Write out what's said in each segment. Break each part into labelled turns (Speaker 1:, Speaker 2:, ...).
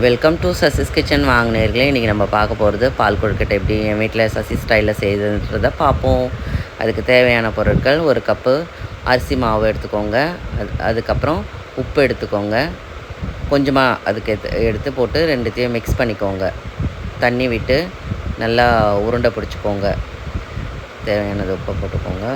Speaker 1: Welcome to Sasi's kitchen. வாங்கினீர்களே, இன்றைக்கி நம்ம பார்க்க போகிறது பால் கொழுக்கட்டை எப்படி என் வீட்டில் சசி ஸ்டைலில் செய்யுதுன்றதை பார்ப்போம். அதுக்கு தேவையான பொருட்கள்: ஒரு கப்பு அரிசி மாவு எடுத்துக்கோங்க. அதுக்கப்புறம் உப்பு எடுத்துக்கோங்க. கொஞ்சமாக அதுக்கு எடுத்து போட்டு ரெண்டுத்தையும் மிக்ஸ் பண்ணிக்கோங்க. தண்ணி விட்டு நல்லா உருண்டை பிடிச்சிக்கோங்க. தேவையானது உப்பை போட்டுக்கோங்க.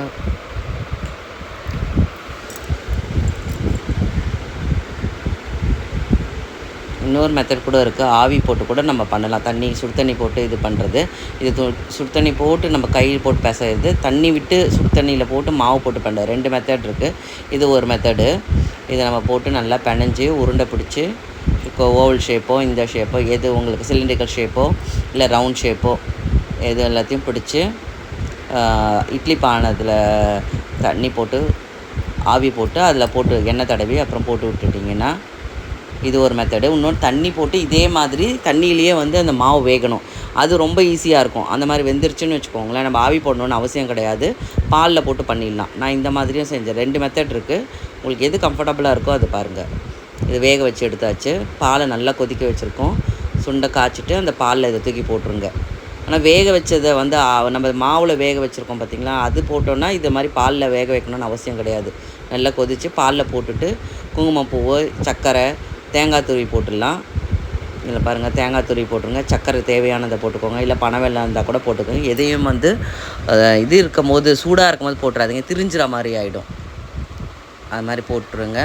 Speaker 1: இன்னொரு மெத்தட் கூட இருக்குது. ஆவி போட்டு கூட நம்ம பண்ணலாம். சுடு தண்ணி போட்டு இது பண்ணுறது. இது சுடு தண்ணி போட்டு நம்ம கையில் போட்டு பிசைறது, தண்ணி விட்டு சுடு தண்ணியில் போட்டு மாவு போட்டு பண்ணுறது. 2 மெத்தட் இருக்குது. இது ஒரு மெத்தடு. இதை நம்ம போட்டு நல்லா பிணைஞ்சி உருண்டை பிடிச்சி ஓவல் ஷேப்போ இந்த ஷேப்போ எது உங்களுக்கு சிலிண்ட்ரிக்கல் ஷேப்போ இல்லை ரவுண்ட் ஷேப்போ எது எல்லாத்தையும் பிடிச்சி இட்லி பானத்தில் தண்ணி போட்டு ஆவி போட்டு அதில் போட்டு எண்ணெய் தடவி அப்புறம் போட்டு விட்டுட்டிங்கன்னா இது ஒரு மெத்தடு. இன்னொன்று தண்ணி போட்டு இதே மாதிரி தண்ணியிலேயே அந்த மாவு வேகணும். அது ரொம்ப ஈஸியாக இருக்கும். அந்த மாதிரி வெந்துருச்சுன்னு வச்சுக்கோங்களேன், நம்ம ஆவி போடணுன்னு அவசியம் கிடையாது. பாலில் போட்டு பண்ணிடலாம். நான் இந்த மாதிரியும் செஞ்சேன். 2 மெத்தட் இருக்குது. உங்களுக்கு எது கம்ஃபர்டபுளாக இருக்கோ அது பாருங்கள். இது வேக வச்சு எடுத்தாச்சு. பாலை நல்லா கொதிக்க வச்சுருக்கோம். சுண்டை காய்ச்சிட்டு அந்த பாலில் இதை தூக்கி போட்டுருங்க. ஆனால் வேக வச்சதை நம்ம மாவில் வேக வச்சுருக்கோம் பார்த்திங்களா, அது போட்டோன்னா இது மாதிரி பாலில் வேக வைக்கணும்னு அவசியம் கிடையாது. நல்லா கொதித்து பாலில் போட்டுட்டு குங்குமப்பூவு, சர்க்கரை, தேங்காய் துருவி போட்டுடலாம். இதில் பாருங்கள், தேங்காய் துருவி போட்டுருங்க. சர்க்கரை தேவையானதை போட்டுக்கோங்க. இல்லை பனவெல்லம் இருந்தால் கூட போட்டுக்கோங்க. எதையும் இது இருக்கும் போது சூடாக இருக்கும் போது போட்டுறாதீங்க, திரிஞ்சிற மாதிரி ஆகிடும். அது மாதிரி போட்டுருங்க.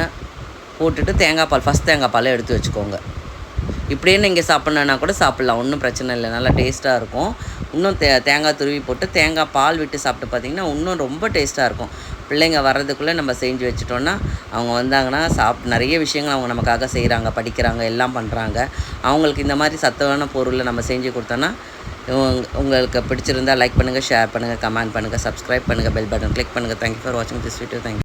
Speaker 1: போட்டுட்டு தேங்காய் பால், ஃபஸ்ட் தேங்காய் பாலை எடுத்து வச்சுக்கோங்க. இப்படியே நீங்கள் சாப்பிட்ணுன்னா கூட சாப்பிட்லாம், ஒன்றும் பிரச்சனை இல்லை. நல்லா டேஸ்ட்டாக இருக்கும். இன்னும் தேங்காய் துருவி போட்டு தேங்காய் பால் விட்டு சாப்பிட்டு பார்த்திங்கன்னா இன்னும் ரொம்ப டேஸ்ட்டாக இருக்கும். பிள்ளைங்க வர்றதுக்குள்ளே நம்ம செஞ்சு வச்சுட்டோன்னா அவங்க வந்தாங்கன்னா நிறைய விஷயங்கள் அவங்க நமக்காக செய்கிறாங்க, படிக்கிறாங்க, எல்லாம் பண்ணுறாங்க. அவங்களுக்கு இந்த மாதிரி சத்தான பொருளை நம்ம செஞ்சு கொடுத்தோன்னா உங்களுக்கு பிடிச்சிருந்தால் லைக் பண்ணுங்கள், ஷேர் பண்ணுங்கள், கமெண்ட் பண்ணுங்கள், சப்ஸ்கிரைப் பண்ணுங்கள், பெல் பட்டன் கிளிக் பண்ணுங்கள். தேங்க்யூ ஃபார் வாட்சிங் திஸ் வீடியோ. தேங்க்யூ.